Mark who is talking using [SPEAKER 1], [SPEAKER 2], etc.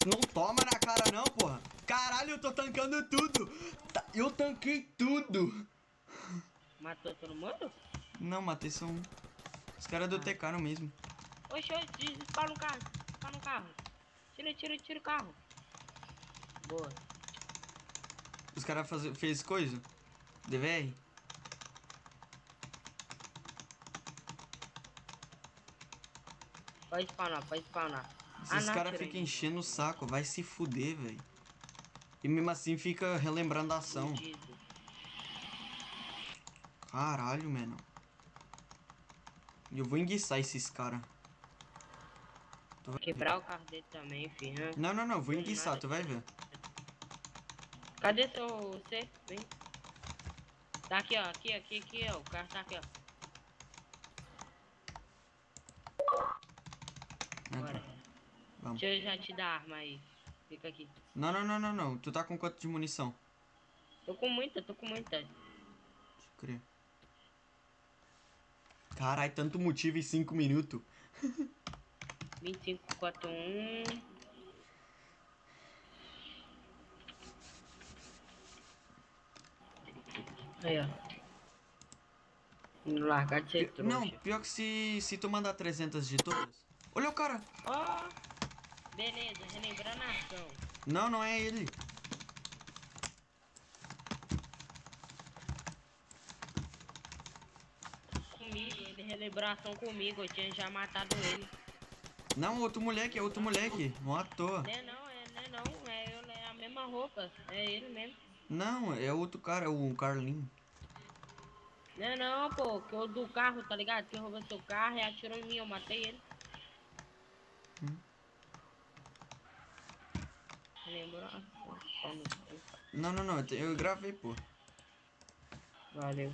[SPEAKER 1] Não toma na cara não, porra. Caralho, eu tô tancando tudo. Eu tanquei tudo.
[SPEAKER 2] Matou todo mundo?
[SPEAKER 1] Não, matei só um. Os caras do TK no mesmo.
[SPEAKER 2] Oxe, dispara no carro. Dispara no carro. Tira o carro. Boa.
[SPEAKER 1] Os caras fez coisa? DVR?
[SPEAKER 2] Pode spawnar.
[SPEAKER 1] Esses
[SPEAKER 2] Não,
[SPEAKER 1] caras
[SPEAKER 2] tira
[SPEAKER 1] ficam
[SPEAKER 2] ainda.
[SPEAKER 1] enchendo o saco. Vai se fuder, velho. E mesmo assim fica relembrando a ação.
[SPEAKER 2] Fudido.
[SPEAKER 1] Caralho, mano. E eu vou enguiçar esses caras.
[SPEAKER 2] Quebrar o carro dele também, filho.
[SPEAKER 1] Não. Vou
[SPEAKER 2] Do
[SPEAKER 1] enguiçar,
[SPEAKER 2] nada,
[SPEAKER 1] tu vai
[SPEAKER 2] tira.
[SPEAKER 1] ver.
[SPEAKER 2] Cadê você? Vem. Tá aqui, ó. Aqui, ó. O carro tá aqui, ó.
[SPEAKER 1] Entra.
[SPEAKER 2] Bora.
[SPEAKER 1] Vamos.
[SPEAKER 2] Deixa eu já te dar a arma aí. Fica aqui.
[SPEAKER 1] Não. Tu tá com quanto de munição?
[SPEAKER 2] Tô com muita.
[SPEAKER 1] Deixa eu crer. Caralho, tanto motivo em 5 minutos.
[SPEAKER 2] 2541. Aí, ó. Largar de ser
[SPEAKER 1] Não,
[SPEAKER 2] trouxa.
[SPEAKER 1] pior que se tu mandar 300 de todas. Olha o cara.
[SPEAKER 2] Ó, beleza, relembrando a ação.
[SPEAKER 1] Não é ele.
[SPEAKER 2] Comigo, ele relembrou a ação comigo. Eu tinha já matado ele.
[SPEAKER 1] Não, é outro moleque. Não à toa.
[SPEAKER 2] Não. É a mesma roupa. É ele mesmo.
[SPEAKER 1] Não, é outro cara, o Carlinho.
[SPEAKER 2] Não, pô, que o do carro, tá ligado? Que roubou seu carro e atirou em mim, eu matei ele. Lembrou a ação. Só no cu.
[SPEAKER 1] Não, eu gravei, pô.
[SPEAKER 2] Valeu.